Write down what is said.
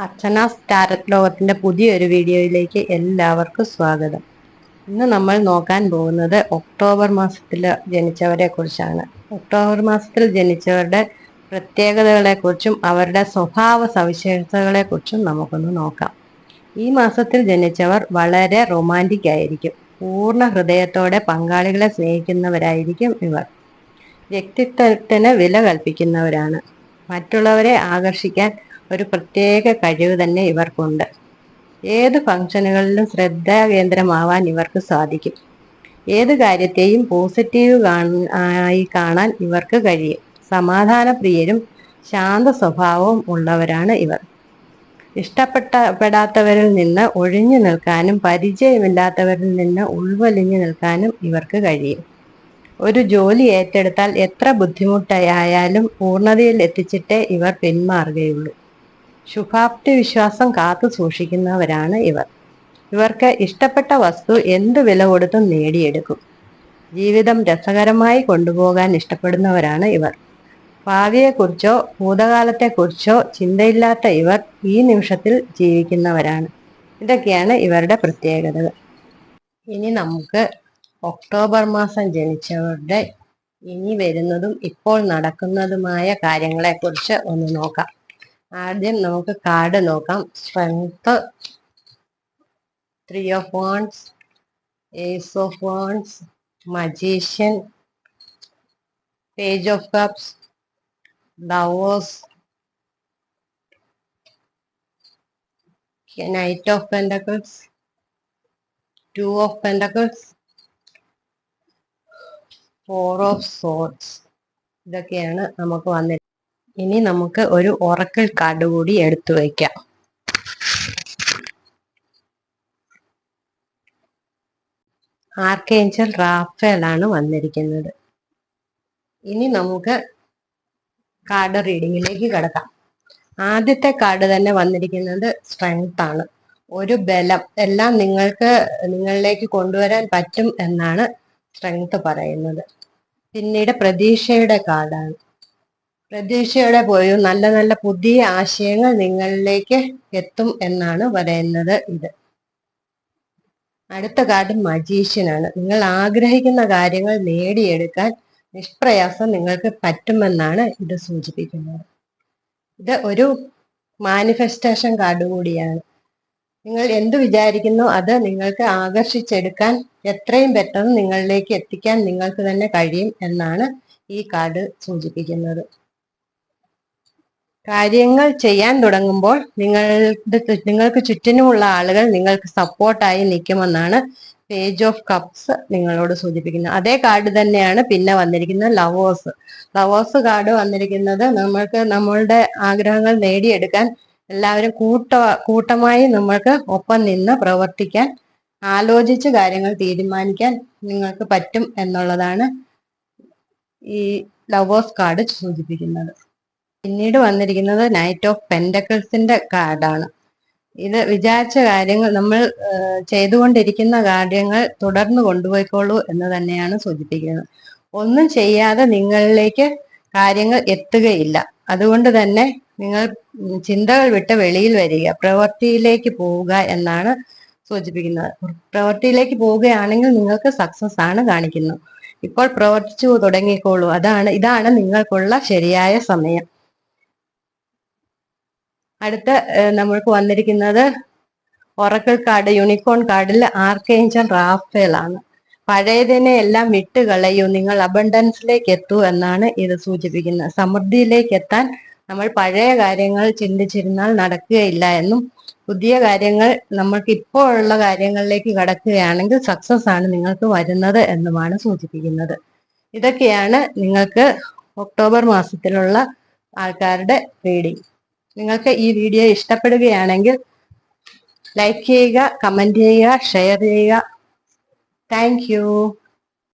അർച്ചനാസ് tarot ലോകത്തിന്റെ പുതിയൊരു വീഡിയോയിലേക്ക് എല്ലാവർക്കും സ്വാഗതം. ഇന്ന് നമ്മൾ നോക്കാൻ പോകുന്നത് ഒക്ടോബർ മാസത്തിൽ ജനിച്ചവരെ കുറിച്ചാണ്. ഒക്ടോബർ മാസത്തിൽ ജനിച്ചവരുടെ പ്രത്യേകതകളെക്കുറിച്ചും അവരുടെ സ്വഭാവ സവിശേഷതകളെ കുറിച്ചും നമുക്കൊന്ന് നോക്കാം. ഈ മാസത്തിൽ ജനിച്ചവർ വളരെ റൊമാൻറ്റിക് ആയിരിക്കും. പൂർണ്ണ ഹൃദയത്തോടെ പങ്കാളികളെ സ്നേഹിക്കുന്നവരായിരിക്കും ഇവർ. വ്യക്തിത്വത്തിന് വില കൽപ്പിക്കുന്നവരാണ്. മറ്റുള്ളവരെ ആകർഷിക്കാൻ ഒരു പ്രത്യേക കഴിവ് തന്നെ ഇവർക്കുണ്ട്. ഏത് ഫംഗ്ഷനുകളിലും ശ്രദ്ധാകേന്ദ്രമാവാൻ ഇവർക്ക് സാധിക്കും. ഏത് കാര്യത്തെയും പോസിറ്റീവ് ആയി കാണാൻ ഇവർക്ക് കഴിയും. സമാധാനപ്രിയരും ശാന്ത സ്വഭാവവും ഉള്ളവരാണ് ഇവർ. ഇഷ്ടപ്പെടാത്തവരിൽ നിന്ന് ഒഴിഞ്ഞു നിൽക്കാനും പരിചയമില്ലാത്തവരിൽ നിന്ന് ഉൾവലിഞ്ഞു നിൽക്കാനും ഇവർക്ക് കഴിയും. ഒരു ജോലി ഏറ്റെടുത്താൽ എത്ര ബുദ്ധിമുട്ടായാലും പൂർണ്ണതയിൽ എത്തിച്ചിട്ടേ ഇവർ പിന്മാറുകയുള്ളൂ. ശുഭാപ്തി വിശ്വാസം കാത്തു സൂക്ഷിക്കുന്നവരാണ് ഇവർ. ഇവർക്ക് ഇഷ്ടപ്പെട്ട വസ്തു എന്തു വില കൊടുത്തും നേടിയെടുക്കും. ജീവിതം രസകരമായി കൊണ്ടുപോകാൻ ഇഷ്ടപ്പെടുന്നവരാണ് ഇവർ. ഭാവിയെക്കുറിച്ചോ ഭൂതകാലത്തെക്കുറിച്ചോ ചിന്തയില്ലാത്ത ഇവർ ഈ നിമിഷത്തിൽ ജീവിക്കുന്നവരാണ്. ഇതൊക്കെയാണ് ഇവരുടെ പ്രത്യേകതകൾ. ഇനി നമുക്ക് ഒക്ടോബർ മാസം ജനിച്ചവരുടെ ഇനി വരുന്നതും ഇപ്പോൾ നടക്കുന്നതുമായ കാര്യങ്ങളെക്കുറിച്ച് ഒന്ന് നോക്കാം. ആദ്യം നമുക്ക് കാർഡ് നോക്കാം. Strength, 3 of Wands, Ace of Wands, Magician, Page of Cups, Lovers, Knight of Pentacles, 2 of Pentacles, 4 of Swords. ഇതൊക്കെയാണ് നമുക്ക് വന്നിട്ട്. ഇനി നമുക്ക് ഒരു ഒറക്കിൾ കാർഡ് കൂടി എടുത്തു വയ്ക്കാം. ആർക്കേഞ്ചൽ റാഫേൽ ആണ് വന്നിരിക്കുന്നത്. ഇനി നമുക്ക് കാർഡ് റീഡിങ്ങിലേക്ക് കിടക്കാം. ആദ്യത്തെ കാർഡ് തന്നെ വന്നിരിക്കുന്നത് സ്ട്രെങ്ത് ആണ്. ഒരു ബലം, എല്ലാം നിങ്ങളിലേക്ക് കൊണ്ടുവരാൻ പറ്റും എന്നാണ് സ്ട്രെങ്ത് പറയുന്നത്. പിന്നീട് പ്രതീക്ഷയുടെ കാർഡാണ്. പ്രതീക്ഷയോടെ പോയി നല്ല നല്ല പുതിയ ആശയങ്ങൾ നിങ്ങളിലേക്ക് എത്തും എന്നാണ് പറയുന്നത് ഇത്. അടുത്ത കാർഡ് മജീഷ്യനാണ്. നിങ്ങൾ ആഗ്രഹിക്കുന്ന കാര്യങ്ങൾ നേടിയെടുക്കാൻ നിഷ്പ്രയാസം നിങ്ങൾക്ക് പറ്റുമെന്നാണ് ഇത് സൂചിപ്പിക്കുന്നത്. ഇത് ഒരു മാനിഫെസ്റ്റേഷൻ കാർഡ് കൂടിയാണ്. നിങ്ങൾ എന്ത് വിചാരിക്കുന്നു അത് നിങ്ങൾക്ക് ആകർഷിച്ചെടുക്കാൻ എത്രയും പെട്ടെന്ന് നിങ്ങളിലേക്ക് എത്തിക്കാൻ നിങ്ങൾക്ക് തന്നെ കഴിയും എന്നാണ് ഈ കാർഡ് സൂചിപ്പിക്കുന്നത്. കാര്യങ്ങൾ ചെയ്യാൻ തുടങ്ങുമ്പോൾ നിങ്ങൾക്ക് ചുറ്റിനുമുള്ള ആളുകൾ നിങ്ങൾക്ക് സപ്പോർട്ടായി നിൽക്കുമെന്നാണ് പേജ് ഓഫ് കപ്സ് നിങ്ങളോട് സൂചിപ്പിക്കുന്നത്. അതേ കാർഡ് തന്നെയാണ് പിന്നെ വന്നിരിക്കുന്നത് ലവേഴ്സ്. ലവേഴ്സ് കാർഡ് വന്നിരിക്കുന്നത് നമ്മൾക്ക് നമ്മളുടെ ആഗ്രഹങ്ങൾ നേടിയെടുക്കാൻ എല്ലാവരും കൂട്ടമായി നമ്മൾക്ക് ഒപ്പം നിന്ന് പ്രവർത്തിക്കാൻ, ആലോചിച്ച് കാര്യങ്ങൾ തീരുമാനിക്കാൻ നിങ്ങൾക്ക് പറ്റും എന്നുള്ളതാണ് ഈ ലവേഴ്സ് കാർഡ് സൂചിപ്പിക്കുന്നത്. പിന്നീട് വന്നിരിക്കുന്നത് നൈറ്റ് ഓഫ് പെന്റക്കിൾസിന്റെ കാർഡാണ്. ഇത് വിചാരിച്ച കാര്യങ്ങൾ, നമ്മൾ ചെയ്തുകൊണ്ടിരിക്കുന്ന കാര്യങ്ങൾ തുടർന്ന് കൊണ്ടുപോയിക്കോളൂ എന്ന് തന്നെയാണ് സൂചിപ്പിക്കുന്നത്. ഒന്നും ചെയ്യാതെ നിങ്ങളിലേക്ക് കാര്യങ്ങൾ എത്തുകയില്ല. അതുകൊണ്ട് തന്നെ നിങ്ങൾ ചിന്തകൾ വിട്ട് വെളിയിൽ വരിക, പ്രവൃത്തിയിലേക്ക് പോവുക എന്നാണ് സൂചിപ്പിക്കുന്നത്. പ്രവൃത്തിയിലേക്ക് പോവുകയാണെങ്കിൽ നിങ്ങൾക്ക് സക്സസ് ആണ് കാണിക്കുന്നത്. ഇപ്പോൾ പ്രവർത്തിച്ചു തുടങ്ങിക്കോളൂ. ഇതാണ് നിങ്ങൾക്കുള്ള ശരിയായ സമയം. അടുത്ത നമ്മൾക്ക് വന്നിരിക്കുന്നത് ഒറക്കിൾ കാർഡ്, യൂണിക്കോൺ കാർഡിൽ ആർക്കേഞ്ചൽ റാഫേൽ ആണ്. പഴയതിനെ എല്ലാം വിട്ടുകളയൂ, നിങ്ങൾ അബണ്ടൻസിലേക്ക് എത്തൂ എന്നാണ് ഇത് സൂചിപ്പിക്കുന്നത്. സമൃദ്ധിയിലേക്ക് എത്താൻ നമ്മൾ പഴയ കാര്യങ്ങൾ ചിന്തിച്ചിരുന്നാൽ നടക്കുകയില്ല എന്നും, പുതിയ കാര്യങ്ങൾ നമ്മൾക്ക് ഇപ്പോൾ ഉള്ള കാര്യങ്ങളിലേക്ക് കടക്കുകയാണെങ്കിൽ സക്സസ് ആണ് നിങ്ങൾക്ക് വരുന്നത് എന്നുമാണ് സൂചിപ്പിക്കുന്നത്. ഇതൊക്കെയാണ് നിങ്ങൾക്ക് ഒക്ടോബർ മാസത്തിലുള്ള ആൾക്കാരുടെ റീഡിംഗ്. നിങ്ങൾക്ക് ഈ വീഡിയോ ഇഷ്ടപ്പെടുകയാണെങ്കിൽ ലൈക്ക് ചെയ്യുക, കമന്റ് ചെയ്യുക, ഷെയർ ചെയ്യുക. Thank you.